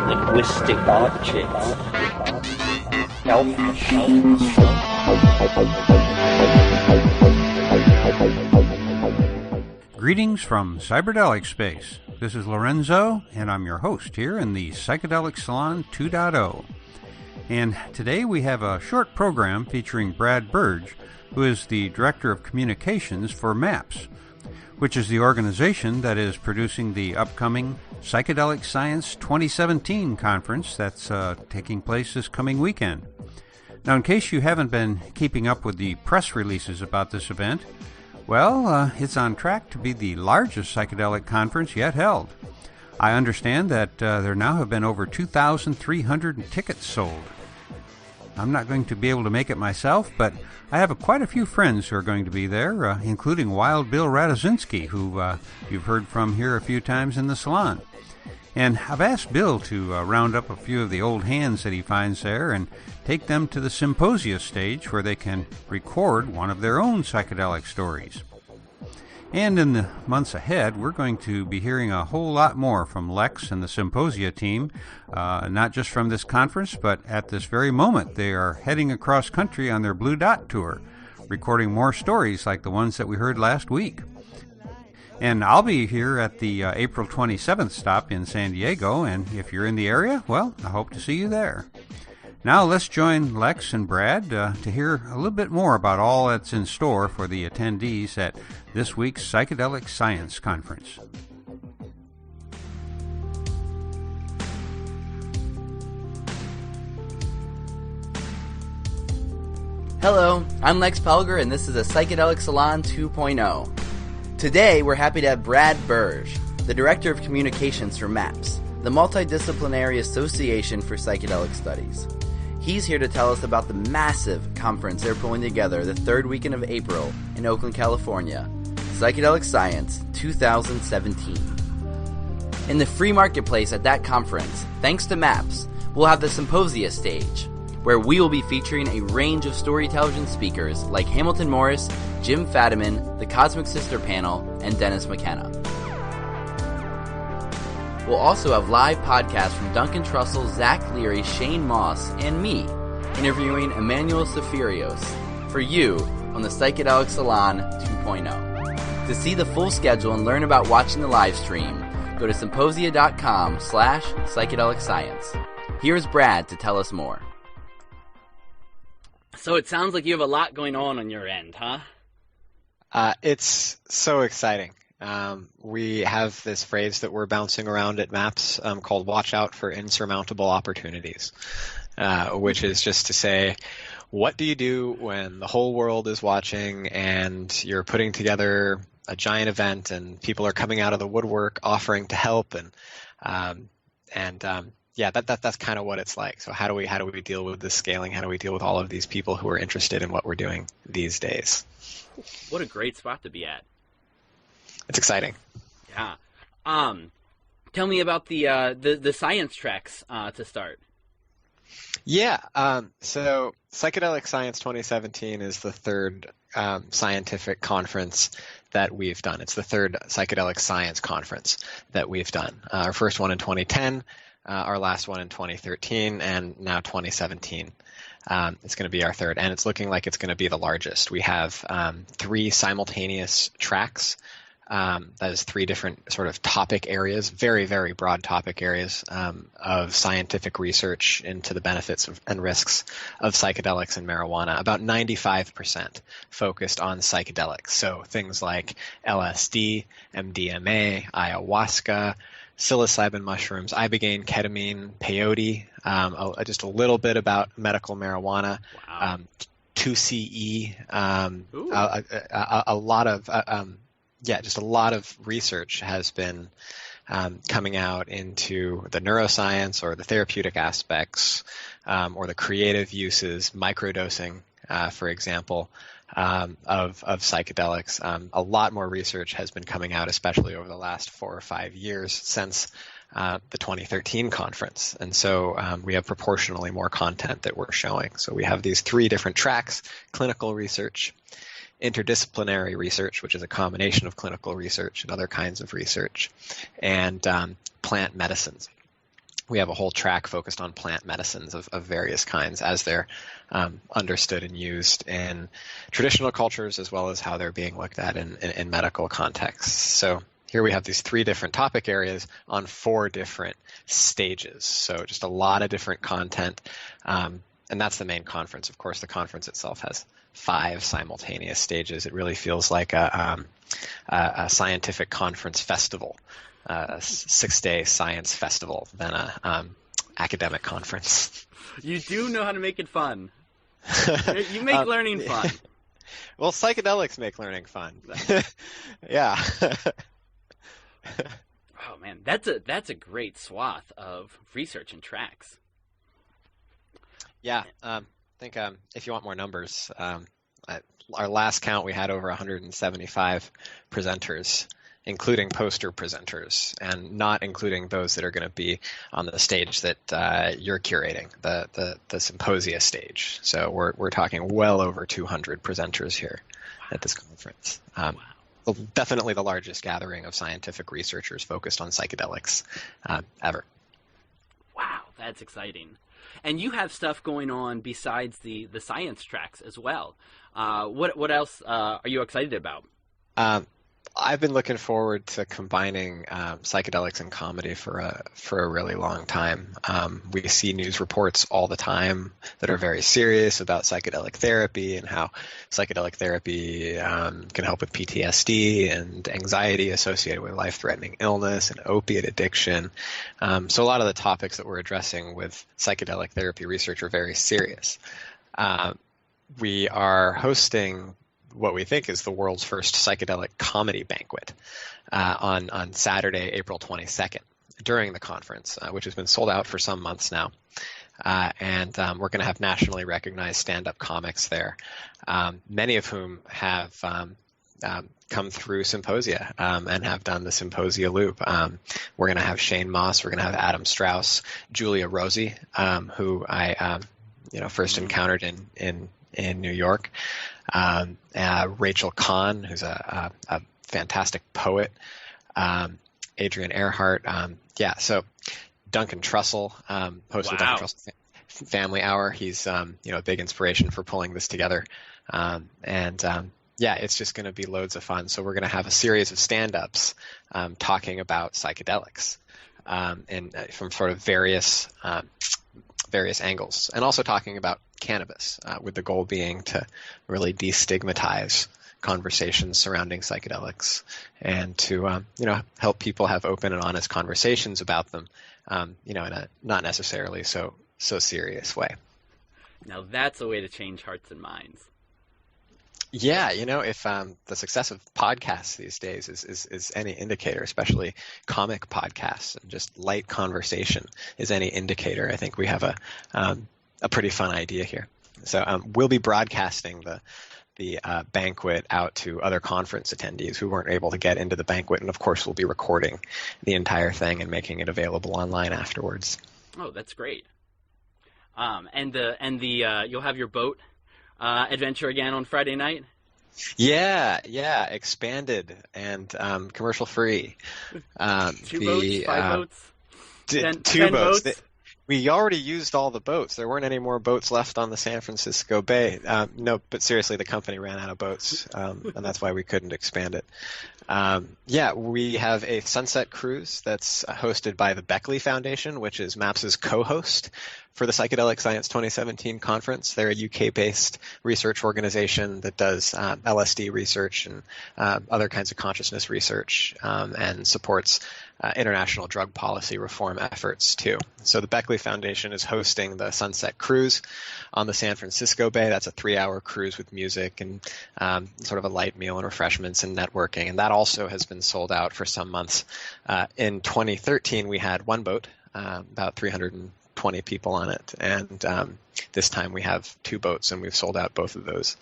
linguistic objects, health machines. Greetings from Psychedelic Space. This is Lorenzo, and I'm your host here in the Psychedelic Salon 2.0. And today we have a short program featuring Brad Burge, who is the Director of Communications for MAPS, which is the organization that is producing the upcoming Psychedelic Science 2017 conference that's taking place this coming weekend. Now, in case you haven't been keeping up with the press releases about this event, well, it's on track to be the largest psychedelic conference yet held. I understand that there now have been over 2,300 tickets sold. I'm not going to be able to make it myself, but I have quite a few friends who are going to be there, including Wild Bill Radosinski, who you've heard from here a few times in the salon. And I've asked Bill to round up a few of the old hands that he finds there and take them to the symposia stage where they can record one of their own psychedelic stories. And in the months ahead, we're going to be hearing a whole lot more from Lex and the Symposia team, not just from this conference, but at this very moment they are heading across country on their Blue Dot tour, recording more stories like the ones that we heard last week. And I'll be here at the April 27th stop in San Diego, and if you're in the area, well, I hope to see you there. Now let's join Lex and Brad to hear a little bit more about all that's in store for the attendees at this week's Psychedelic Science Conference. Hello, I'm Lex Pelger, and this is a Psychedelic Salon 2.0. Today, we're happy to have Brad Burge, the Director of Communications for MAPS, the Multidisciplinary Association for Psychedelic Studies. He's here to tell us about the massive conference they're pulling together the third weekend of April in Oakland, California, Psychedelic Science 2017. In the free marketplace at that conference, thanks to MAPS, we'll have the Symposia stage, where we will be featuring a range of storytellers and speakers like Hamilton Morris, Jim Fadiman, the Cosmic Sister Panel, and Dennis McKenna. We'll also have live podcasts from Duncan Trussell, Zach Leary, Shane Moss, and me, interviewing Emmanuel Safirios for you on the Psychedelic Salon 2.0. To see the full schedule and learn about watching the live stream, go to symposia.com/psychedelic science. Here's Brad to tell us more. So it sounds like you have a lot going on your end, huh? It's so exciting. We have this phrase that we're bouncing around at MAPS called "Watch out for insurmountable opportunities," which is just to say, what do you do when the whole world is watching and you're putting together a giant event and people are coming out of the woodwork offering to help that's kind of what it's like. So how do we deal with this scaling? How do we deal with all of these people who are interested in what we're doing these days? What a great spot to be at. It's exciting. Yeah. Tell me about the science tracks to start. Yeah. So Psychedelic Science 2017 is the third scientific conference that we've done. It's the third Psychedelic Science conference that we've done. Our first one in 2010, our last one in 2013, and now 2017. It's going to be our third, and it's looking like it's going to be the largest. We have 3 simultaneous tracks. That is 3 different sort of topic areas, very, very broad topic areas of scientific research into the benefits and risks of psychedelics and marijuana. About 95% focused on psychedelics. So things like LSD, MDMA, ayahuasca, psilocybin mushrooms, ibogaine, ketamine, peyote, just a little bit about medical marijuana, Wow. 2CE, a lot of just a lot of research has been coming out into the neuroscience or the therapeutic aspects or the creative uses, microdosing, for example, of psychedelics. A lot more research has been coming out, especially over the last 4 or 5 years since the 2013 conference. And so we have proportionally more content that we're showing. So we have these 3 different tracks: clinical research, interdisciplinary research, which is a combination of clinical research and other kinds of research, and plant medicines. we have a whole track focused on plant medicines of various kinds as they're understood and used in traditional cultures, as well as how they're being looked at in medical contexts. So here we have these 3 different topic areas on 4 different stages. So just a lot of different content. And that's the main conference. Of course, the conference itself has 5 simultaneous stages. It really feels like a scientific conference festival. A 6-day science festival than a academic conference. You do know how to make it fun. You make learning fun. Well, psychedelics make learning fun. Yeah. Oh man, that's a great swath of research and tracks. Yeah, I think if you want more numbers, our last count we had over 175 presenters, including poster presenters, and not including those that are going to be on the stage that you're curating, the symposia stage. So we're talking well over 200 presenters here at this conference. Wow. Definitely the largest gathering of scientific researchers focused on psychedelics ever. Wow, that's exciting. And you have stuff going on besides the science tracks as well. What else are you excited about? I've been looking forward to combining psychedelics and comedy for a really long time. We see news reports all the time that are very serious about psychedelic therapy and how psychedelic therapy can help with PTSD and anxiety associated with life-threatening illness and opiate addiction. So a lot of the topics that we're addressing with psychedelic therapy research are very serious. We are hosting what we think is the world's first psychedelic comedy banquet on Saturday, April 22nd, during the conference, which has been sold out for some months now. And we're going to have nationally recognized stand-up comics there, many of whom have come through symposia and have done the symposia loop. We're going to have Shane Moss, we're going to have Adam Strauss, Julia Rosie, who I first encountered in New York. Rachel Kahn, who's a fantastic poet, Adrian Earhart. So Duncan Trussell, host of the Duncan Trussell Family Hour. He's, a big inspiration for pulling this together. It's just going to be loads of fun. So we're going to have a series of stand-ups talking about psychedelics from sort of various angles, and also talking about cannabis, with the goal being to really destigmatize conversations surrounding psychedelics and to help people have open and honest conversations about them, in a not necessarily so serious way. Now that's a way to change hearts and minds. Yeah, if the success of podcasts these days is any indicator, especially comic podcasts and just light conversation is any indicator, I think we have a pretty fun idea here. So we'll be broadcasting the banquet out to other conference attendees who weren't able to get into the banquet, and of course we'll be recording the entire thing and making it available online afterwards. Oh, that's great. And you'll have your boat adventure again on Friday night? Yeah, expanded and commercial free. 2 boats, 5 boats? 10 boats. We already used all the boats. There weren't any more boats left on the San Francisco Bay. No, but seriously, the company ran out of boats, and that's why we couldn't expand it. We have a sunset cruise that's hosted by the Beckley Foundation, which is MAPS's co-host for the Psychedelic Science 2017 conference. They're a UK-based research organization that does LSD research and other kinds of consciousness research, and supports international drug policy reform efforts too. So the Beckley Foundation is hosting the Sunset Cruise on the San Francisco Bay. That's a 3-hour cruise with music and sort of a light meal and refreshments and networking. And that also has been sold out for some months. In 2013, we had one boat, about 320 people on it. And this time we have 2 boats, and we've sold out both of those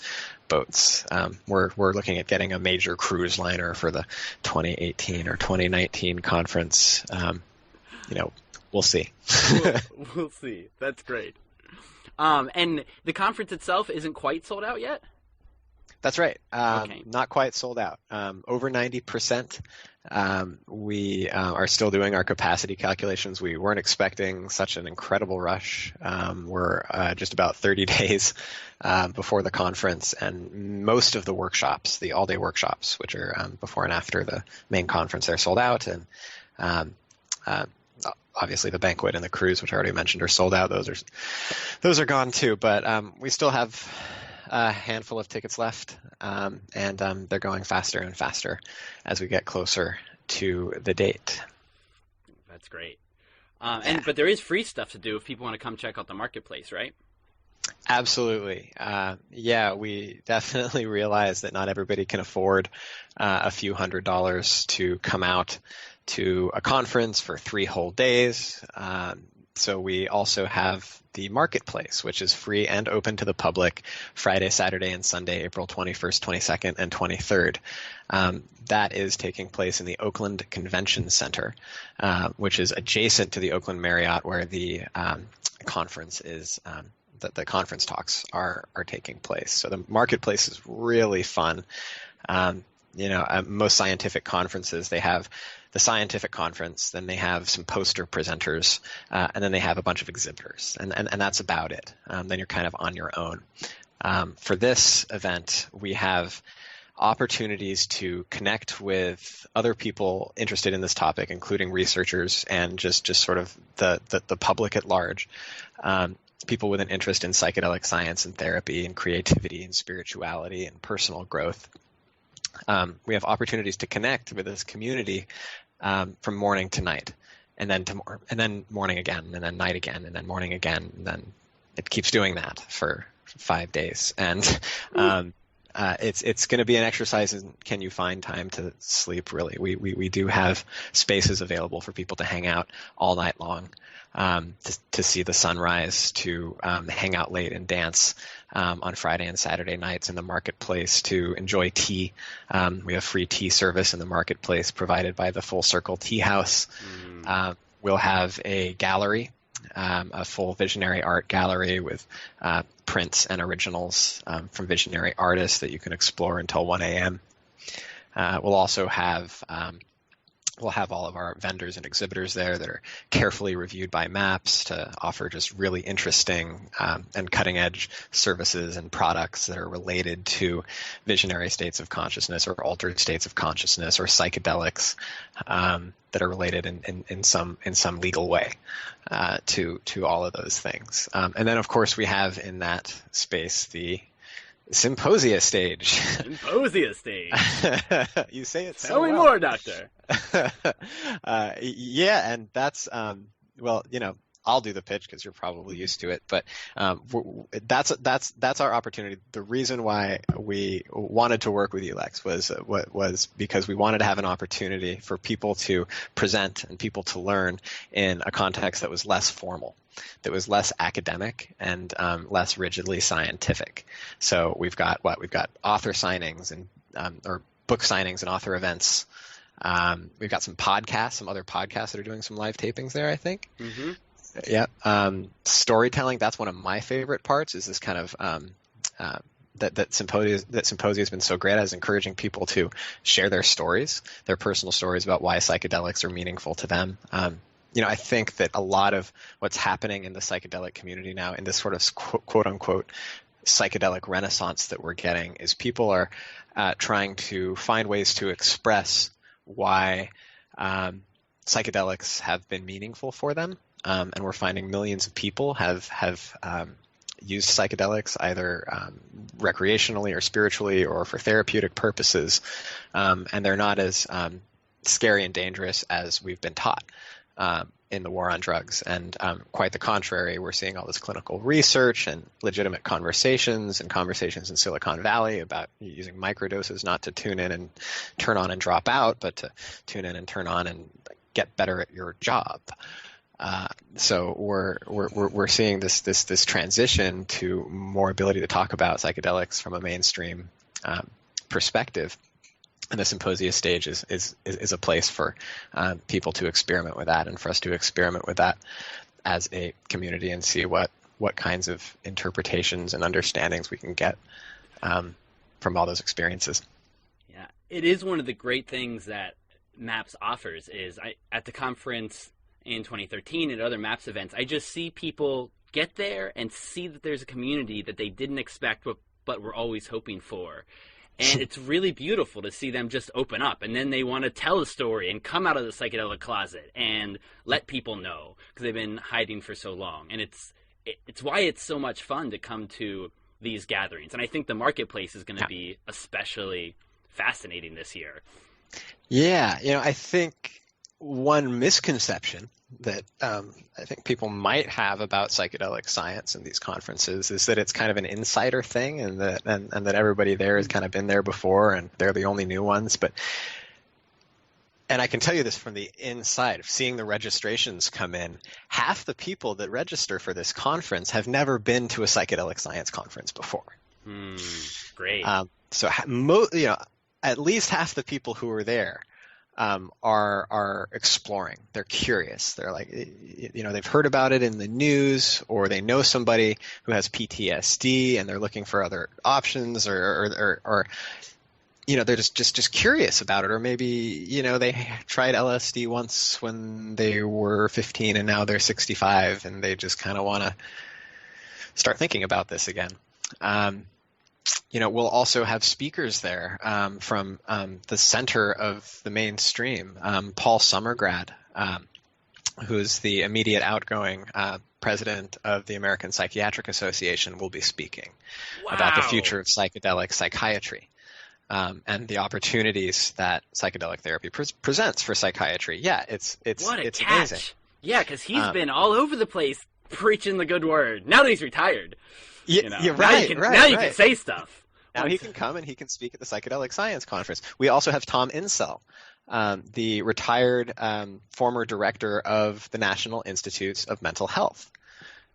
boats. We're looking at getting a major cruise liner for the 2018 or 2019 conference. We'll see. We'll see. That's great. And the conference itself isn't quite sold out yet? That's right. Okay. Not quite sold out. Over 90%. We are still doing our capacity calculations. We weren't expecting such an incredible rush. We're just about 30 days before the conference, and most of the workshops, the all-day workshops, which are before and after the main conference, are sold out. And obviously the banquet and the cruise, which I already mentioned, are sold out. Those are gone too. But we still have a handful of tickets left, and they're going faster and faster as we get closer to the date. That's great. But there is free stuff to do if people want to come check out the marketplace, right? Absolutely. We definitely realize that not everybody can afford a few $100s to come out to a conference for 3 whole days. So we also have the marketplace, which is free and open to the public Friday, Saturday, and Sunday, April 21st, 22nd, and 23rd. That is taking place in the Oakland Convention Center, which is adjacent to the Oakland Marriott, where the conference is. The conference talks are taking place. So the marketplace is really fun. Most scientific conferences, they have the scientific conference, then they have some poster presenters, and then they have a bunch of exhibitors, and that's about it. Then you're kind of on your own. For this event, we have opportunities to connect with other people interested in this topic, including researchers and just sort of the public at large. People with an interest in psychedelic science and therapy and creativity and spirituality and personal growth. We have opportunities to connect with this community from morning to night, and then morning again, and then night again, and then morning again, and then it keeps doing that for 5 days. And it's going to be an exercise in can you find time to sleep, really. We do have spaces available for people to hang out all night long, to see the sunrise, to hang out late and dance on Friday and Saturday nights in the marketplace, to enjoy tea. We have free tea service in the marketplace provided by the Full Circle Tea House. We'll have a gallery, a full visionary art gallery with prints and originals from visionary artists that you can explore until 1 a.m. We'll also have all of our vendors and exhibitors there that are carefully reviewed by MAPS to offer just really interesting and cutting-edge services and products that are related to visionary states of consciousness or altered states of consciousness or psychedelics that are related in some legal way to all of those things. And then, of course, we have in that space the Symposia stage. Symposia stage. You say it so Tell me well. more, Doctor. Yeah, and that's I'll do the pitch because you're probably used to it, but that's our opportunity. The reason why we wanted to work with you, Lex, was because we wanted to have an opportunity for people to present and people to learn in a context that was less formal, that was less academic and less rigidly scientific. So we've got author signings and or book signings and author events. We've got some other podcasts that are doing some live tapings there, I think. Mm-hmm. Yeah. Storytelling, that's one of my favorite parts, is this kind of that Symposia has been so great at, is encouraging people to share their stories, their personal stories about why psychedelics are meaningful to them. I think that a lot of what's happening in the psychedelic community now, in this sort of quote unquote psychedelic renaissance that we're getting, is people are trying to find ways to express why psychedelics have been meaningful for them. And we're finding millions of people have used psychedelics either recreationally or spiritually or for therapeutic purposes, and they're not as scary and dangerous as we've been taught in the war on drugs. And quite the contrary, we're seeing all this clinical research and legitimate conversations in Silicon Valley about using microdoses, not to tune in and turn on and drop out, but to tune in and turn on and get better at your job. So we're seeing this transition to more ability to talk about psychedelics from a mainstream perspective, and the Symposia stage is a place for people to experiment with that, and for us to experiment with that as a community and see what kinds of interpretations and understandings we can get from all those experiences. Yeah, it is one of the great things that MAPS offers. Is at the conference in 2013 and other MAPS events, I just see people get there and see that there's a community that they didn't expect but were always hoping for. And it's really beautiful to see them just open up, and then they want to tell a story and come out of the psychedelic closet and let people know, because they've been hiding for so long. And it's why it's so much fun to come to these gatherings. And I think the marketplace is going to be especially fascinating this year. Yeah, I think one misconception that I think people might have about psychedelic science and these conferences is that it's kind of an insider thing, and that everybody there has kind of been there before and they're the only new ones. And I can tell you this from the inside of seeing the registrations come in. Half the people that register for this conference have never been to a psychedelic science conference before. Great. So at least half the people who are there are exploring. They're curious. They're like, they've heard about it in the news, or they know somebody who has PTSD and they're looking for other options, or they're just curious about it. Or maybe, they tried LSD once when they were 15 and now they're 65 and they just kind of want to start thinking about this again. We'll also have speakers there from the center of the mainstream. Paul Summergrad, who's the immediate outgoing president of the American Psychiatric Association, will be speaking about the future of psychedelic psychiatry and the opportunities that psychedelic therapy presents for psychiatry. Yeah, it's catch. Amazing. Yeah, because he's been all over the place preaching the good word. Now that he's retired. You're right. Now you can say stuff. Now he can come and he can speak at the Psychedelic Science Conference. We also have Tom Insel, the retired former director of the National Institutes of Mental Health,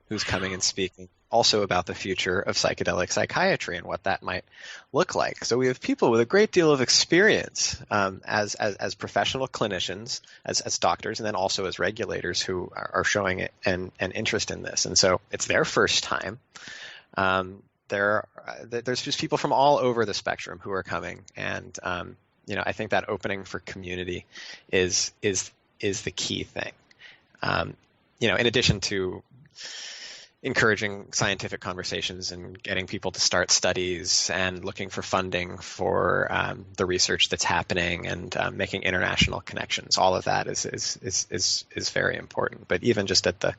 who's coming and speaking also about the future of psychedelic psychiatry and what that might look like. So we have people with a great deal of experience as professional clinicians, as doctors, and then also as regulators who are showing an interest in this. And so it's their first time. There's just people from all over the spectrum who are coming, and I think that opening for community is the key thing. In addition to encouraging scientific conversations and getting people to start studies and looking for funding for the research that's happening and making international connections, all of that is very important. But even just at the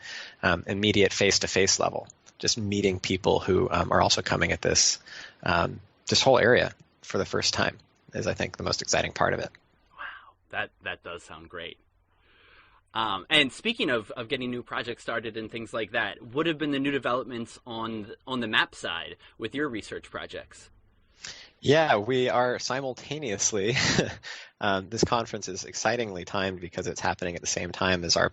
immediate face-to-face level, just meeting people who are also coming at this whole area for the first time is, I think, the most exciting part of it. Wow, that does sound great. And speaking of getting new projects started and things like that, what have been the new developments on the MAP side with your research projects? Yeah, we are simultaneously, this conference is excitingly timed because it's happening at the same time as our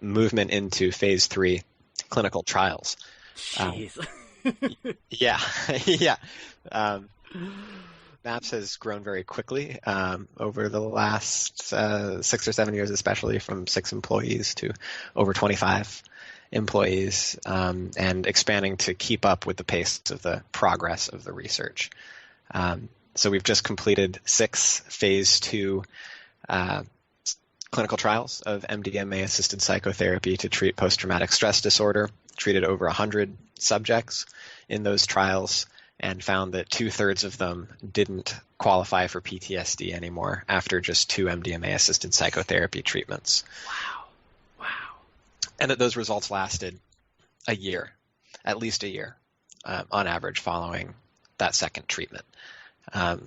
movement into phase 3 clinical trials. Jeez. Yeah. MAPS has grown very quickly over the last 6 or 7 years, especially from 6 employees to over 25 employees, and expanding to keep up with the pace of the progress of the research. So we've just completed 6 phase 2 clinical trials of MDMA-assisted psychotherapy to treat post-traumatic stress disorder, treated over 100 subjects in those trials, and found that 2/3 of them didn't qualify for PTSD anymore after just 2 MDMA-assisted psychotherapy treatments. Wow. And that those results lasted a year, at least a year, on average, following that second treatment.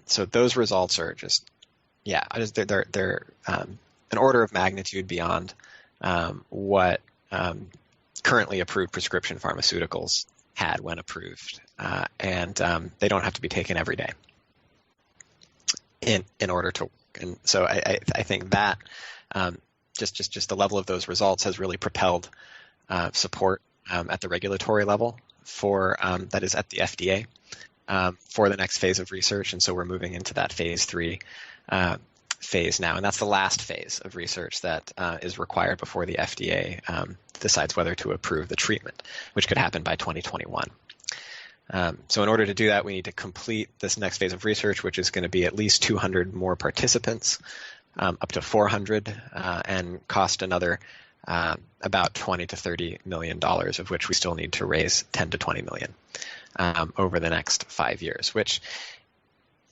So those results are they're an order of magnitude beyond what currently approved prescription pharmaceuticals had when approved, and they don't have to be taken every day in order to. And so I think that just the level of those results has really propelled support at the regulatory level for that is at the FDA for the next phase of research, and so we're moving into that phase 3 phase now, and that's the last phase of research that is required before the FDA decides whether to approve the treatment, which could happen by 2021. So in order to do that, we need to complete this next phase of research, which is going to be at least 200 more participants, up to 400, and cost another about $20 to $30 million, of which we still need to raise 10 to 20 million over the next 5 years, which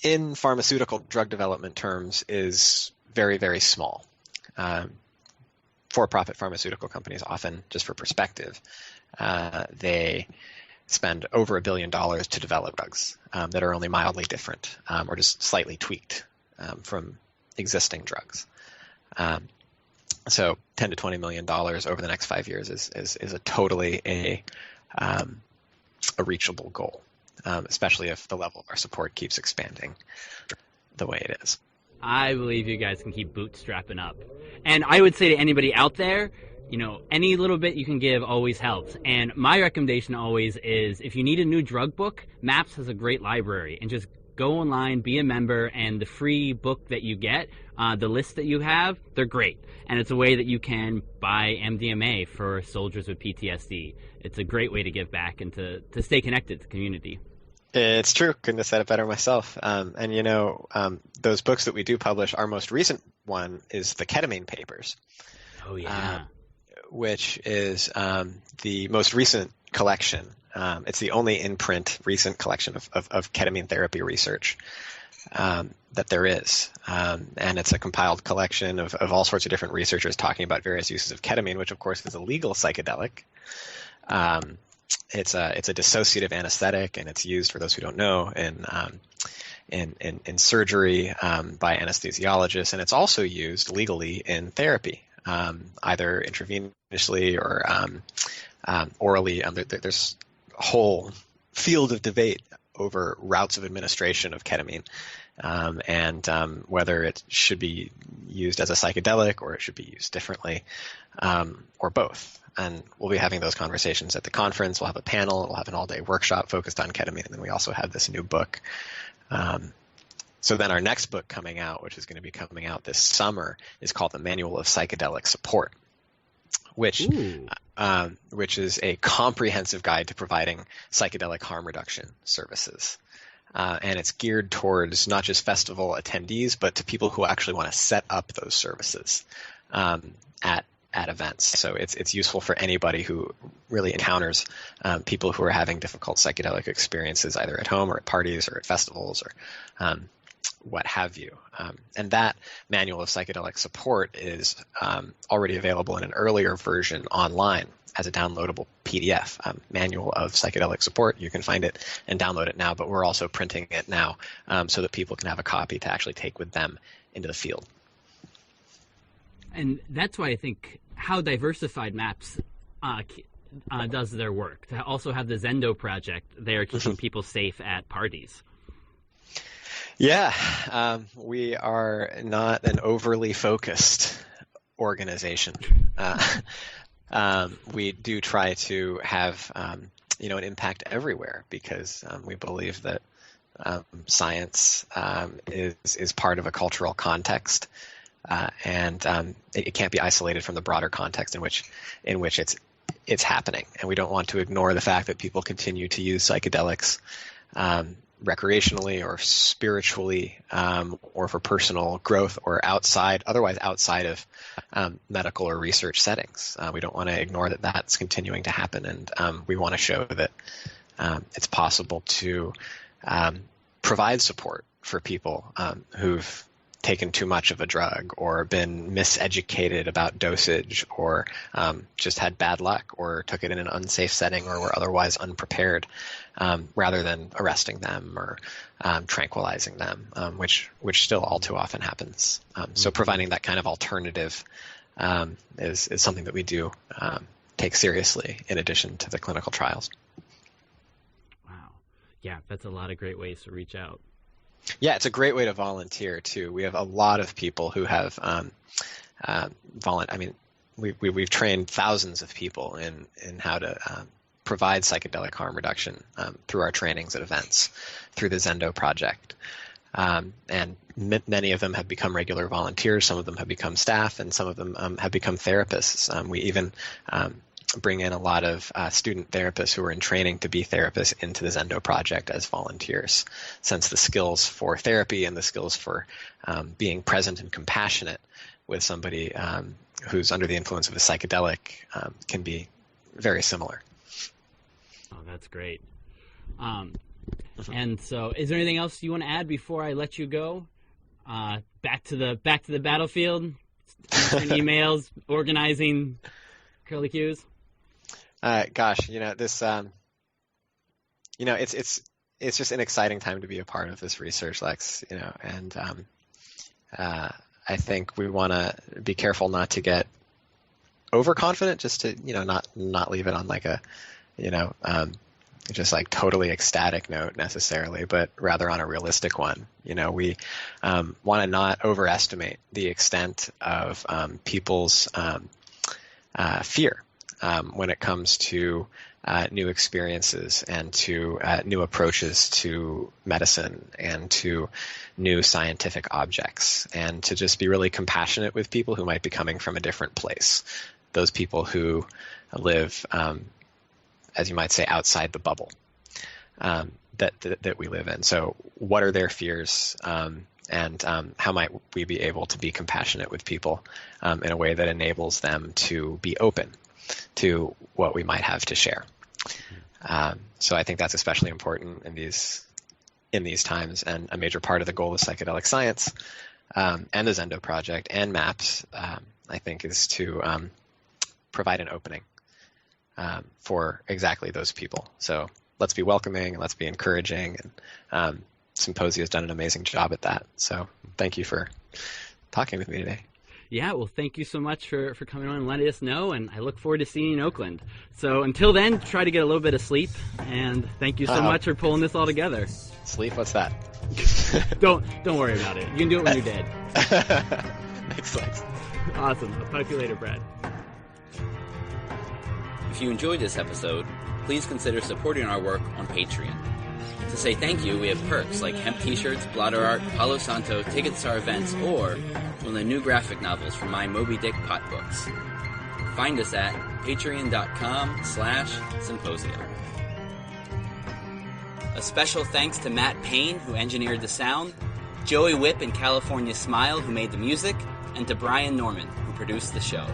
in pharmaceutical drug development terms is very, very small. For-profit pharmaceutical companies often, just for perspective, they spend over $1 billion to develop drugs that are only mildly different or just slightly tweaked from existing drugs. So $10 to $20 million over the next 5 years is a totally a reachable goal, especially if the level of our support keeps expanding the way it is. I believe you guys can keep bootstrapping up. And I would say to anybody out there, any little bit you can give always helps. And my recommendation always is, if you need a new drug book, MAPS has a great library. And just go online, be a member, and the free book that you get, the list that you have, they're great. And it's a way that you can buy MDMA for soldiers with PTSD. It's a great way to give back and to stay connected to the community. It's true. Couldn't have said it better myself. Those books that we do publish, our most recent one is the Ketamine papers. Oh, yeah. Which is the most recent collection. It's the only in-print recent collection of ketamine therapy research that there is. And it's a compiled collection of all sorts of different researchers talking about various uses of ketamine, which, of course, is a legal psychedelic. It's a dissociative anesthetic, and it's used, for those who don't know, in surgery by anesthesiologists, and it's also used legally in therapy, either intravenously or orally. There's a whole field of debate over routes of administration of ketamine, and whether it should be used as a psychedelic or it should be used differently, or both. And we'll be having those conversations at the conference. We'll have a panel. We'll have an all-day workshop focused on ketamine, and then we also have this new book. So then our next book coming out, which is going to be coming out this summer, is called The Manual of Psychedelic Support, which is a comprehensive guide to providing psychedelic harm reduction services. And it's geared towards not just festival attendees, but to people who actually want to set up those services at events. So it's useful for anybody who really encounters people who are having difficult psychedelic experiences, either at home or at parties or at festivals or what have you. And that Manual of Psychedelic Support is already available in an earlier version online as a downloadable PDF. Manual of Psychedelic Support. You can find it and download it now, but we're also printing it now so that people can have a copy to actually take with them into the field. And that's why I think how diversified MAPS does their work, to also have the Zendo project there keeping people safe at parties. Yeah, we are not an overly focused organization. We do try to have an impact everywhere, because we believe that science is part of a cultural context. And it can't be isolated from the broader context in which it's happening. And we don't want to ignore the fact that people continue to use psychedelics recreationally or spiritually, or for personal growth, or otherwise outside of medical or research settings. We don't want to ignore that that's continuing to happen, and we want to show that it's possible to provide support for people who've taken too much of a drug, or been miseducated about dosage, or just had bad luck, or took it in an unsafe setting, or were otherwise unprepared, rather than arresting them or tranquilizing them, which still all too often happens. So providing that kind of alternative is something that we do take seriously, in addition to the clinical trials. Wow. Yeah, that's a lot of great ways to reach out. Yeah, it's a great way to volunteer too. We have a lot of people who have we've trained thousands of people in how to provide psychedelic harm reduction through our trainings at events, through the Zendo project. And many of them have become regular volunteers. Some of them have become staff, and some of them have become therapists. We even bring in a lot of student therapists who are in training to be therapists into the Zendo project as volunteers, since the skills for therapy and the skills for being present and compassionate with somebody who's under the influence of a psychedelic can be very similar. Oh, that's great. And so, is there anything else you want to add before I let you go? Back to the battlefield, answering emails, organizing curly cues. Gosh, this, it's just an exciting time to be a part of this research, Lex. And I think we want to be careful not to get overconfident, just to not leave it on like a just like totally ecstatic note necessarily, but rather on a realistic one. We want to not overestimate the extent of people's fear when it comes to new experiences and to new approaches to medicine and to new scientific objects, and to just be really compassionate with people who might be coming from a different place, those people who live as you might say, outside the bubble that we live in. So what are their fears, and how might we be able to be compassionate with people in a way that enables them to be open to what we might have to share? So I think that's especially important in these times, and a major part of the goal of Psychedelic Science and the Zendo Project and MAPS, I think, is to provide an opening for exactly those people. So let's be welcoming and let's be encouraging. And Symposia has done an amazing job at that. So thank you for talking with me today. Yeah, well, thank you so much for coming on and letting us know, and I look forward to seeing you in Oakland. So until then, try to get a little bit of sleep, and thank you so much for pulling this all together. Sleep? What's that? Don't worry about it. You can do it when you're dead. Thanks, Lex. Awesome. I'll talk to you later, Brad. If you enjoyed this episode, please consider supporting our work on Patreon. To say thank you, we have perks like hemp t-shirts, blotter art, Palo Santo, tickets to our events, or one of the new graphic novels from my Moby Dick pot books. Find us at patreon.com/symposia. A special thanks to Matt Payne, who engineered the sound, Joey Whipp and California Smile, who made the music, and to Brian Norman, who produced the show.